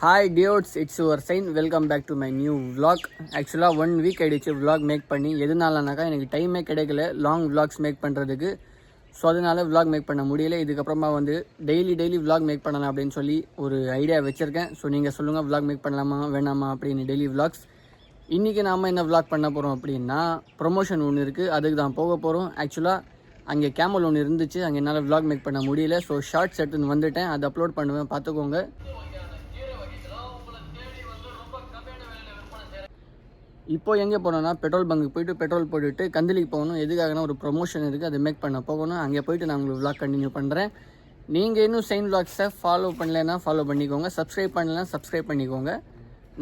Hi dudes, it's your Sain. Welcome back to my new vlog. ஆக்சுவலாக 1 week ஆகிடுச்சு vlog make பண்ணி. எதுனாலனாக்கா எனக்கு டைமே கிடைக்கல லாங் vlogs மேக் பண்ணுறதுக்கு. ஸோ அதனால் vlog மேக் பண்ண முடியல. இதுக்கப்புறமா டெய்லி vlog மேக் பண்ணலாம் அப்படின்னு சொல்லி ஒரு ஐடியா வச்சுருக்கேன். ஸோ நீங்கள் சொல்லுங்கள், vlog மேக் பண்ணலாமா வேணாமா அப்படின்னு. டெய்லி vlogs இன்றைக்கி நாம் என்ன vlog பண்ண போகிறோம் அப்படின்னா, ப்ரொமோஷன் ஒன்று இருக்குது, அதுக்கு தான் போக போகிறோம். ஆக்சுவலாக அங்கே கேமல் ஒன்று இருந்துச்சு, அங்கே என்னால் vlog மேக் பண்ண முடியல. ஸோ ஷார்ட்ஸ் எடுத்துன்னு வந்துட்டேன், அதை அப்லோட் பண்ணுவேன், பார்த்துக்கோங்க. இப்போ எங்கே போனோன்னா, பெட்ரோல் பங்க்கு போய்ட்டு பெட்ரோல் போட்டுட்டு கந்திலிக்கு போகணும். எதுக்காகனா ஒரு ப்ரொமோஷன் இருக்குது, அதை மேக் பண்ண போகணும். அங்கே போய்ட்டு நான் உங்களுக்கு vlog கண்டினியூ பண்ணுறேன். நீங்கள் இன்னும் சைன் vlogsஸை ஃபாலோ பண்ணலைன்னா ஃபாலோ பண்ணிக்கோங்க, சப்ஸ்கிரைப் பண்ணலைன்னா சப்ஸ்கிரைப் பண்ணிக்கோங்க.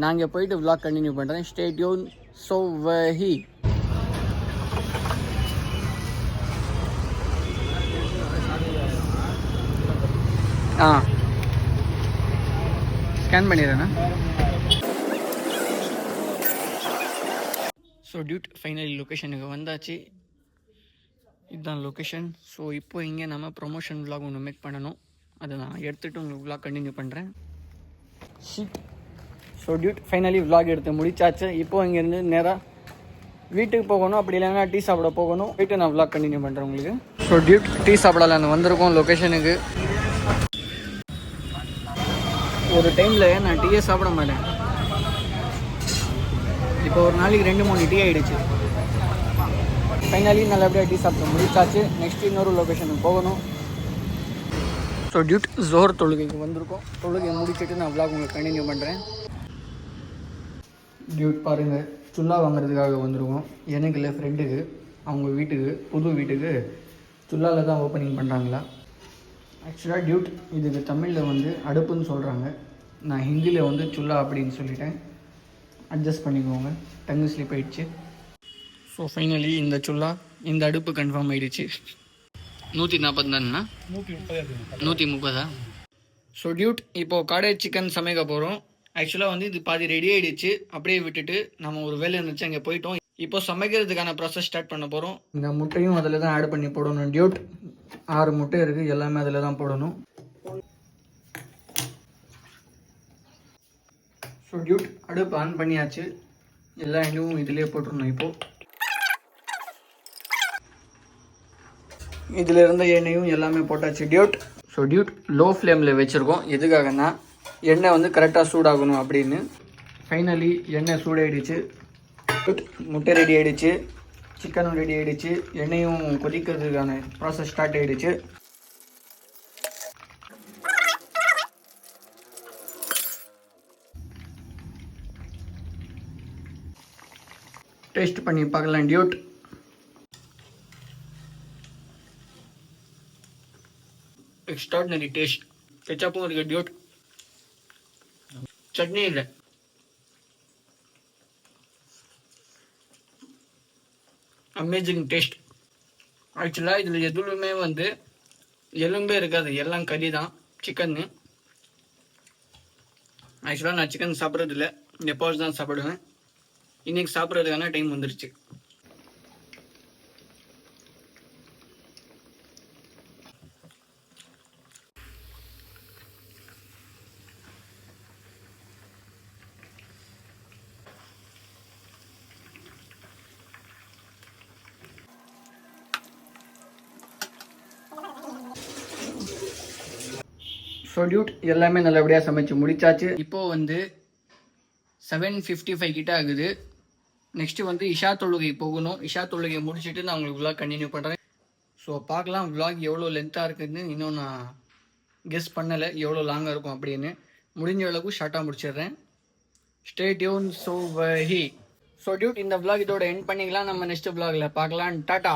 நான் அங்கே போய்ட்டு vlog கண்டினியூ பண்ணுறேன். Stay tune. ஸோ வஹி ஸ்கேன் பண்ணிடுறேண்ணா. ஸோ டியூட் ஃபைனலி லொக்கேஷனுக்கு வந்தாச்சு. இதுதான் லொக்கேஷன். ஸோ இப்போ இங்கே நம்ம ப்ரொமோஷன் vlog ஒன்று மேக் பண்ணணும். அதை நான் எடுத்துகிட்டு உங்களுக்கு vlog கண்டினியூ பண்ணுறேன். Shit. So dude finally vlog எடுத்து முடிச்சாச்சு. இப்போது இங்கேருந்து நேராக வீட்டுக்கு போகணும், அப்படி இல்லைன்னா டீ சாப்பிட போகணும். போய்ட்டு நான் vlog கண்டினியூ பண்ணுறேன் உங்களுக்கு. ஸோ டியூட் டீ சாப்பிடலான்னு வந்திருக்கோம் லொக்கேஷனுக்கு. ஒரு டைமில் நான் டீயே சாப்பிட மாட்டேன். இப்போ ஒரு நாளைக்கு 2-3 டீ ஆகிடுச்சு. ஃபைனலி நல்லபடியாக டீ சாப்பிட முடிச்சாச்சு. நெக்ஸ்ட் இன்னொரு லொக்கேஷனுக்கு போகணும். ஸோ டியூட் ஜோஹர் தொழுகைக்கு வந்திருக்கோம். தொழுகை முடிச்சுட்டு நான் vlog உங்களுக்கு கண்டினியூ பண்ணுறேன். டியூட் பாருங்கள், சுல்லா வாங்குறதுக்காக வந்திருக்கோம். எனக்கு இல்லை, ஃப்ரெண்டுக்கு. அவங்க வீட்டுக்கு, புது வீட்டுக்கு சுல்லாவில் தான் ஓப்பனிங் பண்ணுறாங்களா. ஆக்சுவலாக டியூட் இதுக்கு தமிழில் அடுப்புன்னு சொல்கிறாங்க. நான் ஹிந்தியில் சுல்லா அப்படின்னு சொல்லிட்டேன். அட்ஜஸ்ட் பண்ணிக்கோங்க, டங்கு ஸ்லிப் ஆகிடுச்சு. ஸோ ஃபைனலி இந்த சுல்லா, இந்த அடுப்பு கன்ஃபார்ம் ஆகிடுச்சு. 140 தானேண்ணா? 130. ஸோ டியூட் இப்போது காடை சிக்கன் சமைக்க போகிறோம். ஆக்சுவலாக இது பாதி ரெடி ஆகிடுச்சு. அப்படியே விட்டுட்டு நம்ம ஒரு வேலை இருந்துச்சு, அங்கே போயிட்டோம். இப்போ சமைக்கிறதுக்கான ப்ராசஸ் ஸ்டார்ட் பண்ண போகிறோம். இந்த முட்டையும் அதில் தான் ஆட் பண்ணி போடணும் டியூட். 6 முட்டை இருக்குது, எல்லாமே அதில் தான் போடணும். ஸோ டியூட் அடுப்பு ஆன் பண்ணியாச்சு. எல்லா எண்ணெயும் இதிலே போட்டுருணும். இப்போது இதில் இருந்த எண்ணெயும் எல்லாமே போட்டாச்சு டியூட். ஸோ டியூட் லோ ஃப்ளேமில் வச்சுருக்கோம். எதுக்காகனா எண்ணெய் கரெக்டாக சூடாகணும் அப்படின்னு. ஃபைனலி எண்ணெய் சூடாகிடுச்சு. முட்டை ரெடி ஆகிடுச்சு, சிக்கனும் ரெடி ஆகிடுச்சு, எண்ணெயும் கொதிக்கிறதுக்கான ப்ராசஸ் ஸ்டார்ட் ஆகிடுச்சு. டேஸ்ட் பண்ணி பார்க்கலாம் டியூட். Extraordinary taste. கெச்சப்பும் இருக்குது டியூட், சட்னி இல்லை. Amazing taste. ஆக்சுவலாக இதில் எதுவுமே எலும்பே இருக்காது, எல்லாம் கறி தான், சிக்கன்னு. ஆக்சுவலாக நான் சிக்கன் சாப்பிட்றதில்ல, எப்போது தான் சாப்பிடுவேன். இன்றைக்கி சாப்பிட்றதுக்கான டைம் வந்துருச்சு. ஸோ டியூட் எல்லாமே நல்லபடியாக சமைச்சு முடிச்சாச்சு. இப்போது 7:55 கிட்ட ஆகுது. நெக்ஸ்ட்டு இஷா தொழுகை போகணும். இஷா தொழுகை முடிச்சுட்டு நான் உங்களுக்கு vlog கண்டினியூ பண்ணுறேன். ஸோ பார்க்கலாம் vlog எவ்வளோ லென்த்தாக இருக்குதுன்னு. இன்னும் நான் கெஸ் பண்ணலை எவ்வளோ லாங்காக இருக்கும் அப்படின்னு. முடிஞ்ச அளவுக்கு ஷார்ட்டாக முடிச்சிடுறேன். Stay tune. ஸோ வஹி. ஸோ டியூட் இந்த vlog இதோட எண்ட் பண்ணிக்கலாம். நம்ம நெக்ஸ்ட் vlogல பார்க்கலாம். டாட்டா.